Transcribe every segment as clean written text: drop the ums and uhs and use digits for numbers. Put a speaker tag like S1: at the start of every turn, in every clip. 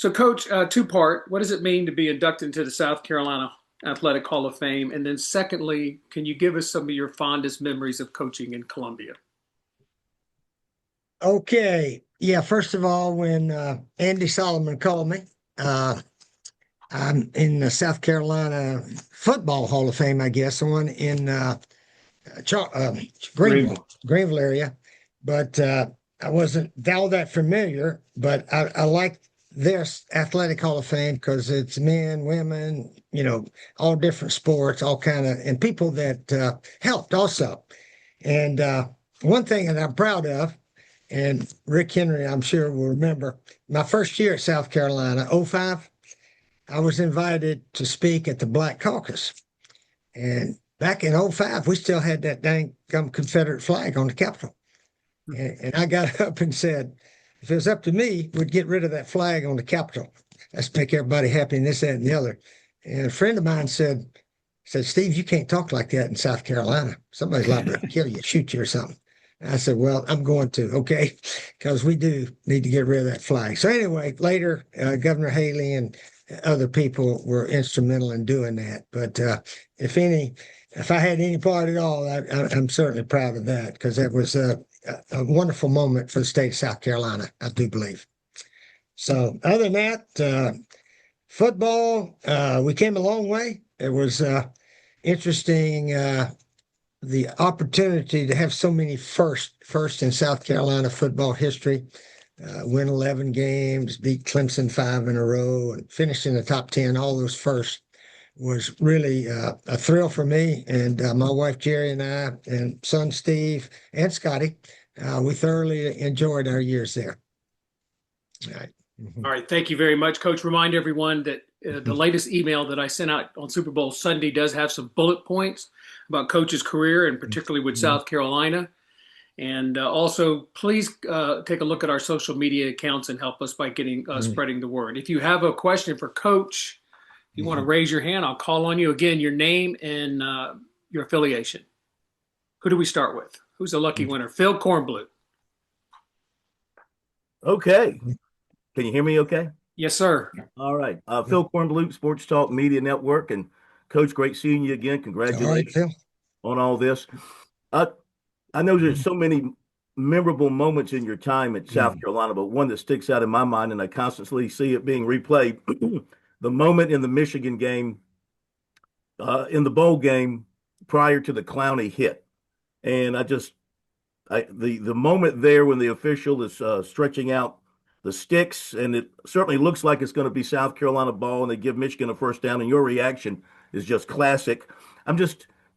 S1: So, Coach, two-part. What does it mean to be inducted into the South Carolina Athletic Hall of Fame? And then, secondly, can you give us some of your fondest memories of coaching in Columbia?
S2: Okay. Yeah, first of all, when Andy Solomon called me, uh, I'm in the South Carolina Football Hall of Fame, I guess, the one in Char
S1: Greenville.
S2: Greenville area. But I wasn't all that familiar, but I like this Athletic Hall of Fame because it's men, women, all different sports, all kind of, and people that helped also. And one thing that I'm proud of, and Rick Henry, I'm sure will remember, my first year at South Carolina, '05, I was invited to speak at the Black Caucus. And back in '05, we still had that dang gum Confederate flag on the Capitol. And I got up and said, if it was up to me, we'd get rid of that flag on the Capitol. Let's make everybody happy and this, that, and the other. And a friend of mine said, Steve, you can't talk like that in South Carolina. Somebody's liable to kill you, shoot you or something. I said, well, I'm going to, okay, because we do need to get rid of that flag. So anyway, later, Governor Haley and other people were instrumental in doing that. But if I had any part at all, I'm certainly proud of that because that was a wonderful moment for the state of South Carolina, I do believe. So other than that, football, we came a long way. It was interesting, the opportunity to have so many first in South Carolina football history, win 11 games, beat Clemson 5 in a row, and finish in the top 10, all those firsts was really a thrill for me. And my wife Jerry and I and son Steve and Scotty, we thoroughly enjoyed our years there. All right.
S1: All right. Thank you very much, Coach. Remind everyone that the latest email that I sent out on Super Bowl Sunday does have some bullet points about Coach's career, and particularly with South Carolina. And also, please take a look at our social media accounts and help us by getting spreading the word. If you have a question for Coach, if you want to raise your hand, I'll call on you. Again, your name and your affiliation. Who do we start with? Who's the lucky winner? Phil Kornblut.
S3: Okay. Can you hear me okay?
S1: Yes, sir.
S3: All right. Phil Kornblut, Sports Talk Media Network. And Coach, great seeing you again. Congratulations on all this. I know there's so many memorable moments in your time at South Carolina, but one that sticks out in my mind, and I constantly see it being replayed, the moment in the Michigan game, in the bowl game prior to the Clowney hit. And the moment there when the official is stretching out the sticks, and it certainly looks like it's going to be South Carolina ball, and they give Michigan a first down, and your reaction is just classic.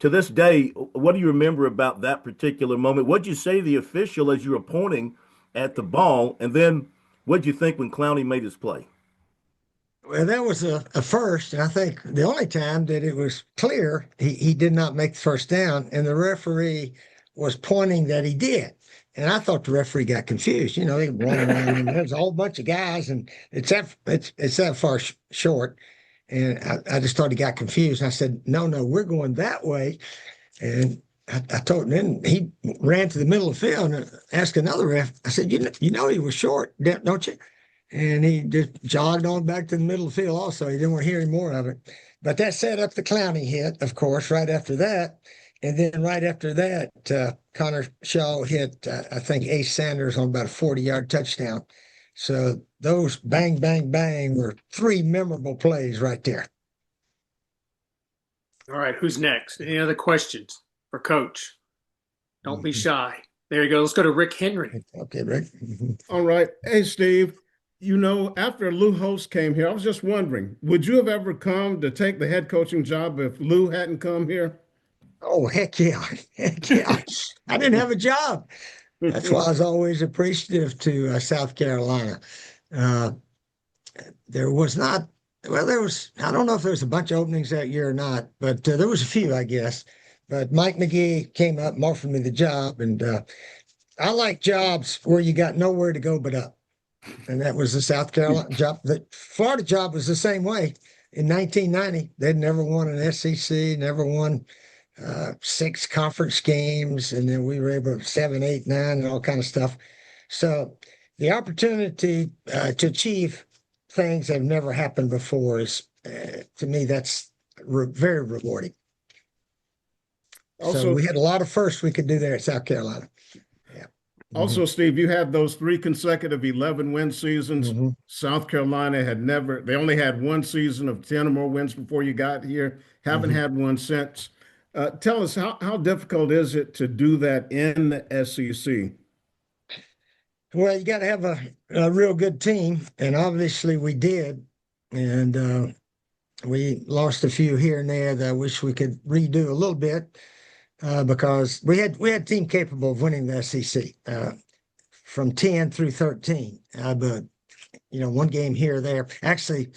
S3: To this day, what do you remember about that particular moment? What'd you say to the official as you were pointing at the ball? And then what'd you think when Clowney made his play?
S2: Well, that was a first, and I think the only time that it was clear he did not make the first down, and the referee was pointing that he did. And I thought the referee got confused. They run around, and there's a whole bunch of guys, and it's that far short. And I just thought he got confused. And I said, no, we're going that way. And I told him, then he ran to the middle of the field and asked another ref. I said, you know he was short, don't you? And he just jogged on back to the middle of the field also. He didn't want to hear any more of it. But that set up the Clowney hit, of course, right after that. And then right after that, Connor Shaw hit, I think, Ace Sanders on about a 40-yard touchdown. So those bang, bang, bang were three memorable plays right there.
S1: All right, who's next? Any other questions for Coach? Don't be shy. There you go. Let's go to Rick Henry.
S2: Okay, Rick.
S4: All right. Hey, Steve, after Lou Holtz came here, I was just wondering, would you have ever come to take the head coaching job if Lou hadn't come here?
S2: Oh, heck yeah. Heck yeah. I didn't have a job. That's why I was always appreciative to South Carolina. There was not, I don't know if there was a bunch of openings that year or not, but there was a few, I guess. But Mike McGee came up and offered me the job. And I like jobs where you got nowhere to go but up. And that was the South Carolina job. The Florida job was the same way. In 1990, they'd never won an SEC, never won 6 conference games, and then we were able to 7, 8, 9, and all kind of stuff. So the opportunity to achieve things that have never happened before is, to me, that's very rewarding. So
S4: Also,
S2: we had a lot of firsts we could do there at South Carolina. Yeah.
S4: also, Steve, you had those 3 consecutive 11-win seasons.
S2: Mhm.
S4: South Carolina they only had one season of 10 or more wins before you got here. Haven't had one since. Tell us, how difficult is it to do that in the SEC?
S2: Well, you got to have a real good team, and obviously we did. And we lost a few here and there that I wish we could redo a little bit, because we had a team capable of winning the SEC from 10 through 13. But one game here or there. Actually,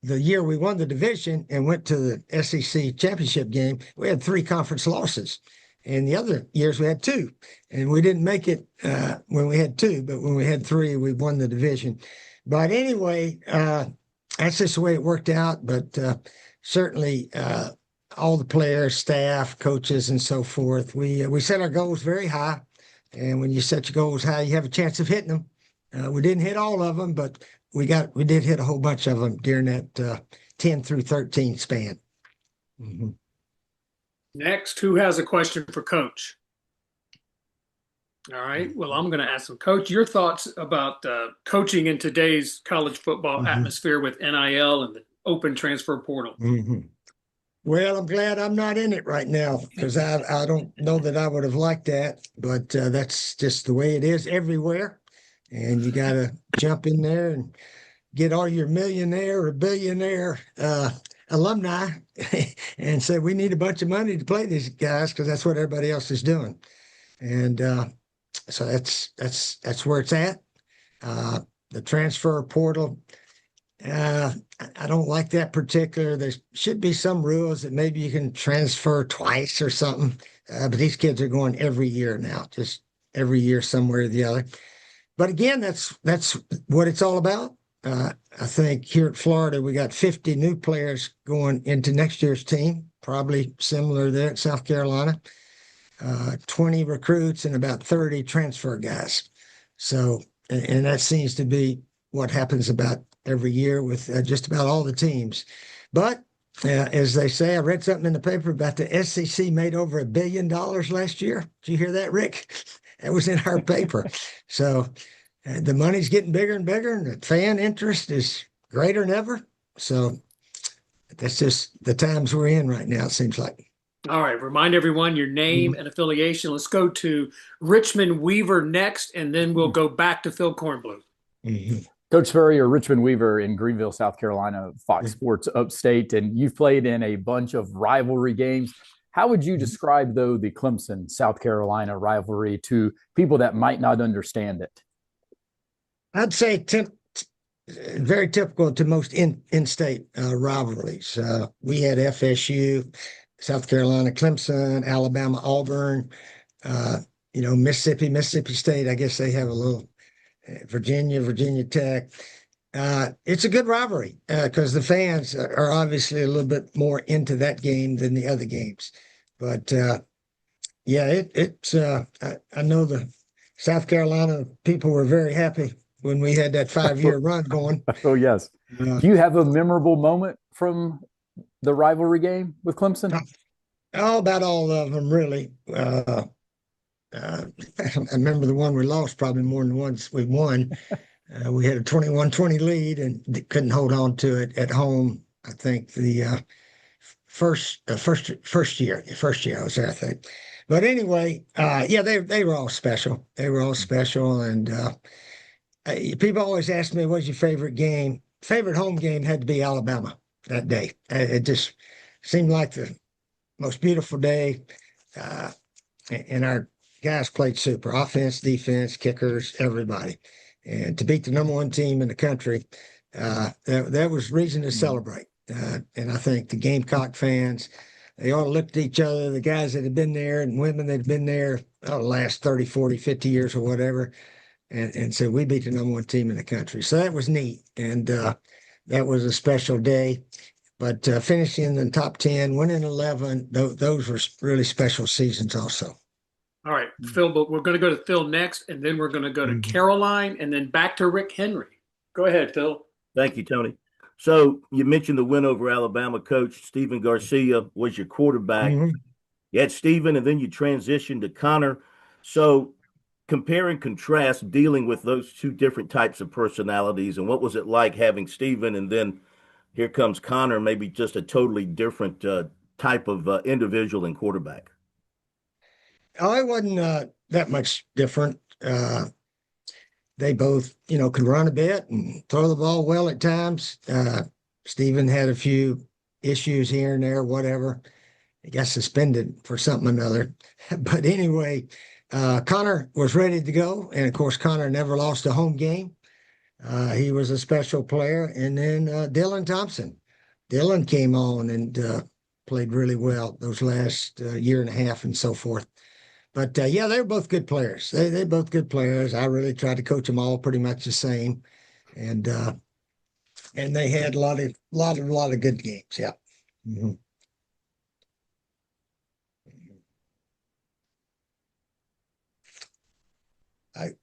S2: the year we won the division and went to the SEC championship game, we had 3 conference losses. And the other years we had 2, and we didn't make it when we had 2, but when we had 3, we won the division. But anyway, that's just the way it worked out. But certainly, all the players, staff, coaches, and so forth, we set our goals very high. And when you set your goals high, you have a chance of hitting them. We didn't hit all of them, but we did hit a whole bunch of them during that 10 through 13 span. Mm-hmm.
S1: Next, who has a question for Coach? All right. Well, I'm going to ask him, Coach, your thoughts about coaching in today's college football atmosphere with NIL and the open transfer portal.
S2: Well, I'm glad I'm not in it right now, because I don't know that I would have liked that, but that's just the way it is everywhere. And you got to jump in there and get all your millionaire or billionaire alumni and say, we need a bunch of money to play these guys, because that's what everybody else is doing. And so that's where it's at. The transfer portal, I don't like that particular. There should be some rules that maybe you can transfer twice or something. But these kids are going every year now, just every year somewhere or the other. But again, that's what it's all about. I think here at Florida, we got 50 new players going into next year's team, probably similar there at South Carolina. 20 recruits and about 30 transfer guys. So, and that seems to be what happens about every year with just about all the teams. But as they say, I read something in the paper about the SEC made over $1 billion last year. Did you hear that, Rick? That was in our paper. So the money's getting bigger and bigger, and the fan interest is greater than ever. So that's just the times we're in right now, it seems like.
S1: All right. Remind everyone your name and affiliation. Let's go to Richmond Weaver next, and then we'll go back to Phil Kornblum.
S5: Coach Spurrier, Richmond Weaver in Greenville, South Carolina, Fox Sports Upstate, and you've played in a bunch of rivalry games. How would you describe, though, the Clemson, South Carolina rivalry to people that might not understand it?
S2: I'd say very typical to most in-state rivalries. We had FSU, South Carolina, Clemson, Alabama, Auburn, Mississippi State. I guess they have a little Virginia Tech. It's a good rivalry because the fans are obviously a little bit more into that game than the other games. But I know the South Carolina people were very happy when we had that 5-year run going.
S5: Oh, yes. Do you have a memorable moment from the rivalry game with Clemson?
S2: About all of them, really. I remember the one we lost probably more than the ones we won. We had a 21-20 lead and couldn't hold on to it at home. I think the first year I was there, I think. But anyway, they were all special. They were all special, and people always ask me, "What's your favorite game?" Favorite home game had to be Alabama that day. It just seemed like the most beautiful day, and our guys played super. Offense, defense, kickers, everybody. And to beat the number 1 team in the country, that was reason to celebrate. And I think the Gamecock fans, they all looked at each other, the guys that had been there and women that had been there the last 30, 40, 50 years or whatever, and said, we beat the number 1 team in the country. So that was neat. And that was a special day. But finishing in the top 10, winning 11, those were really special seasons also.
S1: All right, Phil, but we're going to go to Phil next, and then we're going to go to Caroline, and then back to Rick Henry. Go ahead, Phil.
S3: Thank you, Tony. So you mentioned the win over Alabama. Coach Stephen Garcia was your quarterback. You had Stephen, and then you transitioned to Connor. So compare and contrast dealing with those two different types of personalities, and what was it like having Stephen, and then here comes Connor, maybe just a totally different type of individual and quarterback?
S2: Oh, it wasn't that much different. They both, could run a bit and throw the ball well at times. Stephen had a few issues here and there, whatever. He got suspended for something or another. But anyway, Connor was ready to go. And of course, Connor never lost a home game. He was a special player. And then Dylan Thompson. Dylan came on and played really well those last year and a half and so forth. But yeah, they're both good players. They're both good players. I really tried to coach them all pretty much the same. And they had a lot of good games. Yeah. Mm-hmm.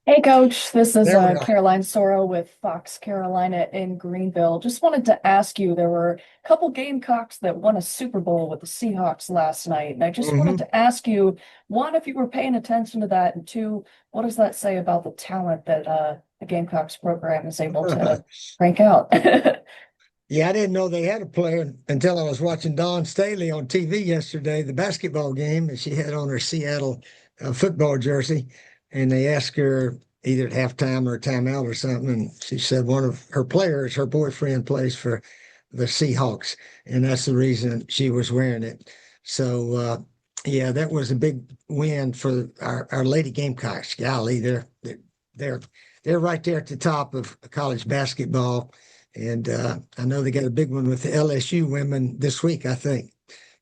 S6: Hey, Coach. This is
S2: There we are.
S6: Caroline Sorrow with Fox Carolina in Greenville. Just wanted to ask you, there were a couple Gamecocks that won a Super Bowl with the Seahawks last night. And I just wanted to ask you, one, if you were paying attention to that, and two, what does that say about the talent that the Gamecocks program is able to crank out?
S2: Yeah, I didn't know they had a player until I was watching Dawn Staley on TV yesterday, the basketball game, and she had on her Seattle football jersey. And they asked her either at halftime or timeout or something. And she said one of her players, her boyfriend, plays for the Seahawks. And that's the reason she was wearing it. So, yeah, that was a big win for our Lady Gamecocks. Golly, they're right there at the top of college basketball. And I know they got a big one with the LSU women this week, I think,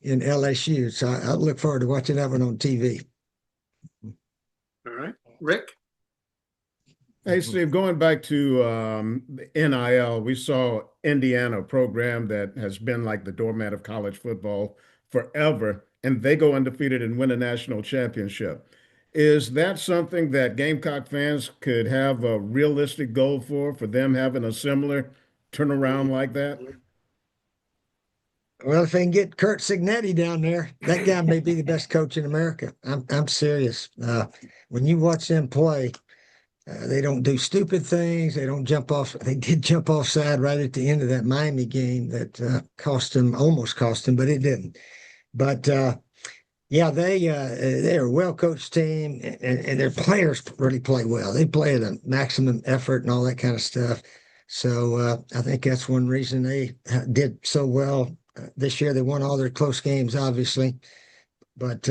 S2: in LSU. So I look forward to watching that one on TV.
S1: All right. Rick?
S4: Hey, Steve, going back to the NIL, we saw Indiana, a program that has been like the doormat of college football forever, and they go undefeated and win a national championship. Is that something that Gamecock fans could have a realistic goal for them having a similar turnaround like that?
S2: Well, if they can get Kurt Signetti down there, that guy may be the best coach in America. I'm serious. When you watch them play, they don't do stupid things. They don't jump off. They did jump offside right at the end of that Miami game that almost cost them, but it didn't. But yeah, they're a well coached team, and their players really play well. They play at a maximum effort and all that kind of stuff. So I think that's one reason they did so well this year. They won all their close games, obviously. But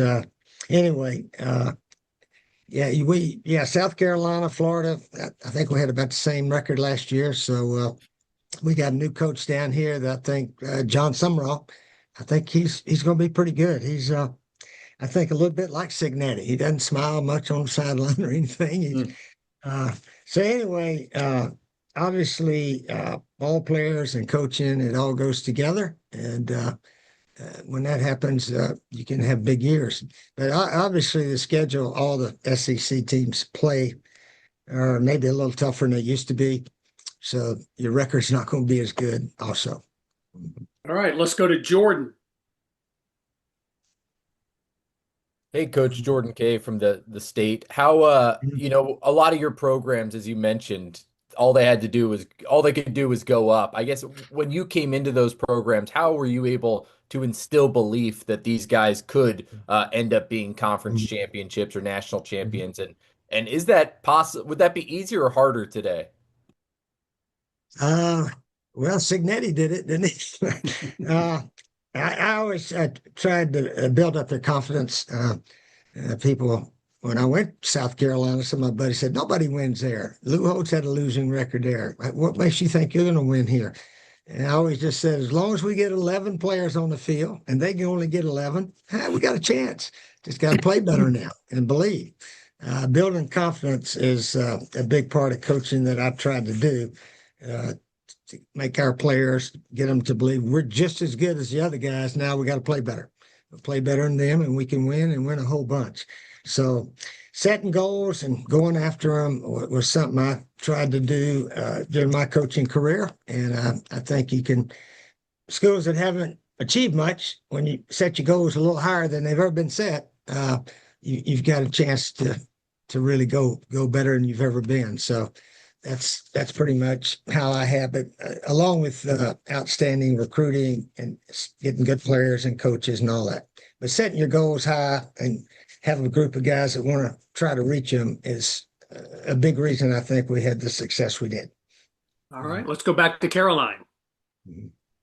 S2: anyway, South Carolina, Florida, I think we had about the same record last year. So we got a new coach down here that I think John Summerall, I think he's going to be pretty good. He's I think a little bit like Signetti. He doesn't smile much on the sideline or anything. So anyway, obviously ball players and coaching, it all goes together. And when that happens, you can have big years. But obviously the schedule, all the SEC teams play are maybe a little tougher than they used to be. So your record's not going to be as good also.
S1: All right, let's go to Jordan.
S7: Hey, Coach Jordan Kay from the state. How a lot of your programs, as you mentioned, all they could do was go up. I guess when you came into those programs, how were you able to instill belief that these guys could end up being conference championships or national champions? And is that possible? Would that be easier or harder today?
S2: Well, Signetti did it, didn't he? I always tried to build up their confidence. People, when I went to South Carolina, some of my buddies said, nobody wins there. Lou Holtz had a losing record there. What makes you think you're going to win here? And I always just said, as long as we get 11 players on the field and they can only get 11, we got a chance. Just got to play better now and believe. Building confidence is a big part of coaching that I've tried to do. To make our players, get them to believe we're just as good as the other guys. Now we got to play better. We'll play better than them, and we can win and win a whole bunch. So setting goals and going after them was something I tried to do during my coaching career. And I think schools that haven't achieved much, when you set your goals a little higher than they've ever been set, you've got a chance to really go better than you've ever been. So that's pretty much how I have it, along with outstanding recruiting and getting good players and coaches and all that. But setting your goals high and having a group of guys that want to try to reach them is a big reason I think we had the success we did.
S1: All right, let's go back to Caroline.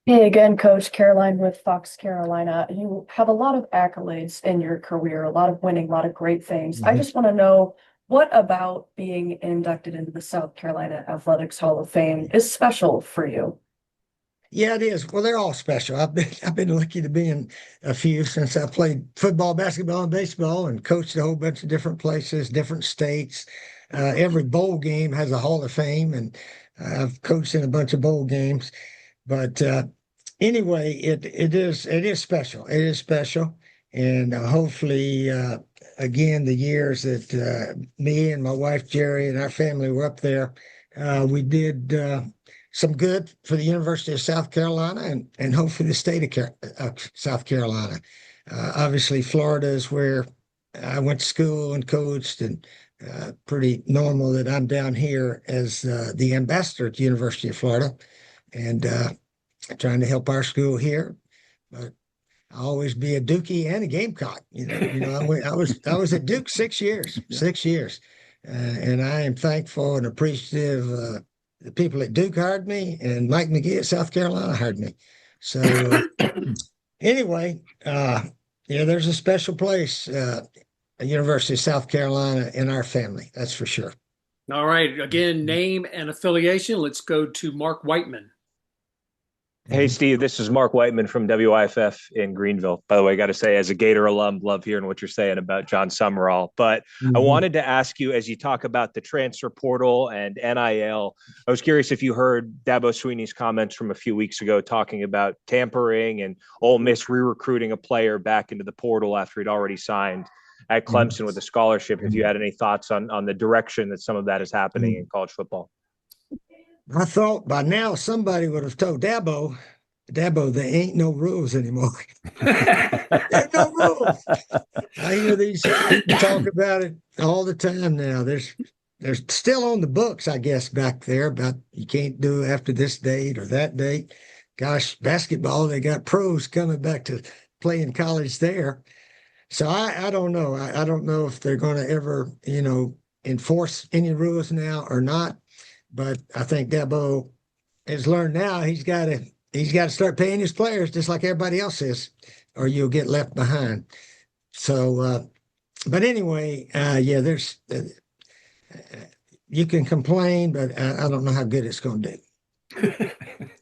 S6: Hey again, Coach. Caroline with Fox Carolina. You have a lot of accolades in your career, a lot of winning, a lot of great things. I just want to know, what about being inducted into the South Carolina Athletics Hall of Fame is special for you?
S2: Yeah, it is. Well, they're all special. I've been lucky to be in a few since I played football, basketball, and baseball, and coached a whole bunch of different places, different states. Every bowl game has a Hall of Fame, and I've coached in a bunch of bowl games. But anyway, it is special. It is special, and hopefully, again, the years that me and my wife Jerry and our family were up there, we did some good for the University of South Carolina and hopefully the state of South Carolina. Obviously, Florida is where I went to school and coached, and pretty normal that I'm down here as the ambassador at the University of Florida, and trying to help our school here. But I'll always be a Dookie and a Gamecock. I was at Duke 6 years, 6 years, and I am thankful and appreciative. The people at Duke hired me, and Mike McGee at South Carolina hired me. So anyway, there's a special place at University of South Carolina in our family. That's for sure.
S1: All right. Again, name and affiliation. Let's go to Mark Whiteman.
S8: Hey, Steve, this is Mark Whiteman from WIFF in Greenville. By the way, I got to say, as a Gator alum, love hearing what you're saying about John Summerall. But I wanted to ask you, as you talk about the transfer portal and NIL, I was curious if you heard Dabo Swinney's comments from a few weeks ago talking about tampering and Ole Miss re-recruiting a player back into the portal after he'd already signed at Clemson with a scholarship. If you had any thoughts on the direction that some of that is happening in college football.
S2: I thought by now somebody would have told Dabo, there ain't no rules anymore. There's no rules. I hear these people talk about it all the time now. There's still on the books, I guess, back there about you can't do after this date or that date. Gosh, basketball, they got pros coming back to play in college there. So I don't know. I don't know if they're going to ever, enforce any rules now or not. But I think Dabo has learned now he's got to start paying his players just like everybody else is, or you'll get left behind. So, but anyway, there's you can complain, but I don't know how good it's going to do.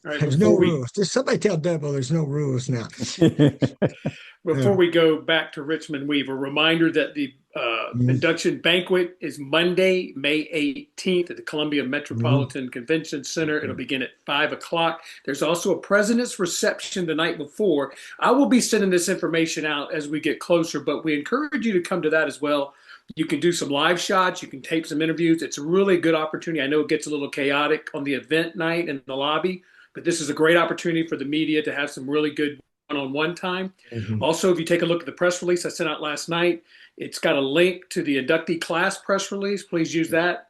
S1: Right,
S2: there's no rules. Just somebody tell Dabo there's no rules now.
S1: Before we go back to Richmond Weaver, reminder that the induction banquet is Monday, May 18th at the Columbia Metropolitan Convention Center. It'll begin at 5 o'clock. There's also a president's reception the night before. I will be sending this information out as we get closer, but we encourage you to come to that as well. You can do some live shots. You can tape some interviews. It's a really good opportunity. I know it gets a little chaotic on the event night in the lobby, but this is a great opportunity for the media to have some really good one-on-one time. Also, if you take a look at the press release I sent out last night, it's got a link to the inductee class press release. Please use that.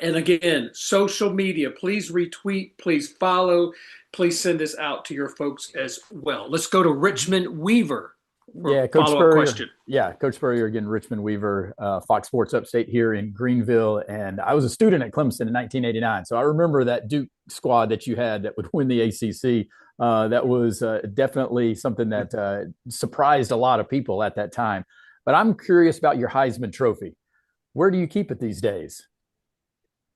S1: And again, social media, please retweet, please follow, please send this out to your folks as well. Let's go to Richmond Weaver.
S5: Yeah, Coach Spurrier.
S1: Question.
S5: Yeah, Coach Spurrier again, Richmond Weaver, Fox Sports Upstate here in Greenville. And I was a student at Clemson in 1989. So I remember that Duke squad that you had that would win the ACC. That was definitely something that surprised a lot of people at that time. But I'm curious about your Heisman Trophy. Where do you keep it these days?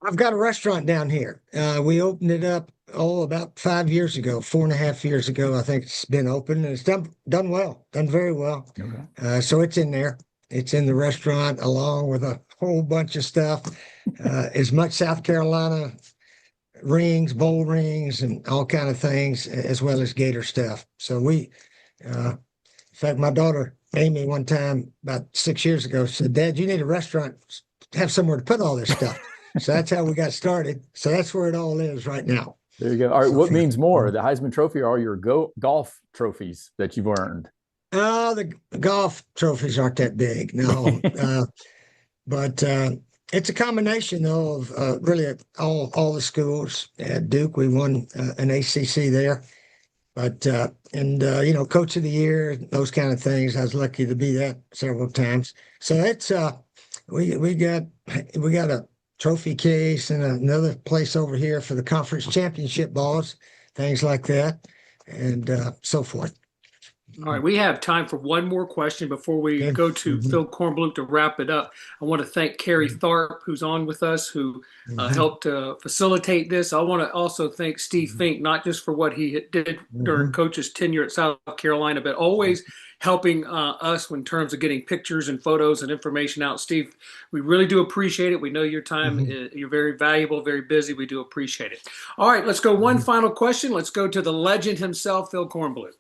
S2: I've got a restaurant down here. We opened it up, about 5 years ago, 4.5 years ago. I think it's been open, and it's done well, done very well. Okay. So it's in there. It's in the restaurant along with a whole bunch of stuff, as much South Carolina rings, bowl rings, and all kind of things, as well as Gator stuff. So in fact, my daughter Amy one time about 6 years ago said, "Dad, you need a restaurant to have somewhere to put all this stuff." So that's how we got started. So that's where it all is right now.
S5: There you go. All right,
S2: So
S5: what means more, the Heisman Trophy or all your golf trophies that you've earned?
S2: Oh, the golf trophies aren't that big, no. But it's a combination, though, of really all the schools. At Duke, we won an ACC there. But coach of the year, those kind of things. I was lucky to be that several times. So it's we got a trophy case and another place over here for the conference championship balls, things like that, and so forth.
S1: All right, we have time for one more question before we go to Phil Kornbluth to wrap it up. I want to thank Carrie Tharp, who's on with us, who helped facilitate this. I want to also thank Steve Fink, not just for what he did during coach's tenure at South Carolina, but always helping us in terms of getting pictures and photos and information out. Steve, we really do appreciate it. We know your time, you're very valuable, very busy. We do appreciate it. All right, let's go one final question. Let's go to the legend himself, Phil Kornbluth.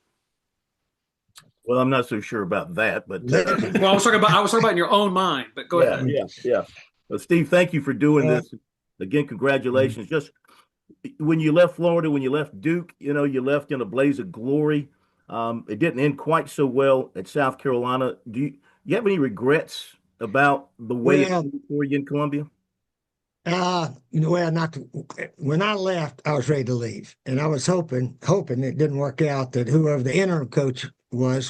S3: Well, I'm not so sure about that, but
S1: well, I was talking about in your own mind. But go ahead.
S3: Yeah. Well, Steve, thank you for doing this. Again, congratulations. Just when you left Florida, when you left Duke, you left in a blaze of glory. It didn't end quite so well at South Carolina. Do you have any regrets about the way it went for you in Columbia?
S2: When I left, I was ready to leave, and I was hoping it didn't work out, that whoever the interim coach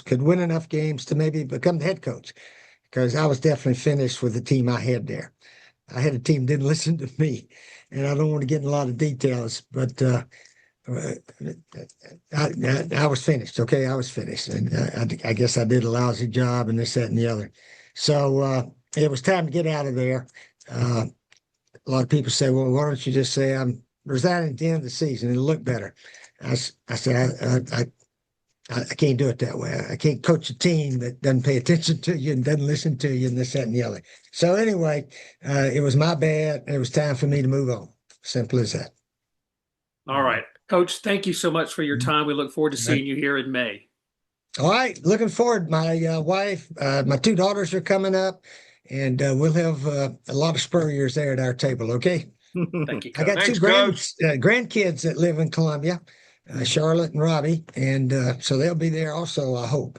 S2: could win enough games to maybe become the head coach, because I was definitely finished with the team I had there. I had a team that didn't listen to me, and I don't want to get in a lot of details, but I was finished. Okay, I was finished, and I guess I did a lousy job, and this, that, and the other. So it was time to get out of there. A lot of people say, "Well, why don't you just say I'm resigning at the end of the season? It'll look better." I said, I can't do it that way. I can't coach a team that doesn't pay attention to you and doesn't listen to you and this, that, and the other. So anyway, it was my bad. It was time for me to move on. Simple as that.
S1: All right. Coach, thank you so much for your time. We look forward to seeing you here in May.
S2: All right. Looking forward. My wife, my two daughters are coming up, and we'll have a lot of Spurriers there at our table. Okay.
S1: Thank you,
S2: Coach. I got two grandkids that live in Columbia. Charlotte and Robbie, and so they'll be there also, I hope.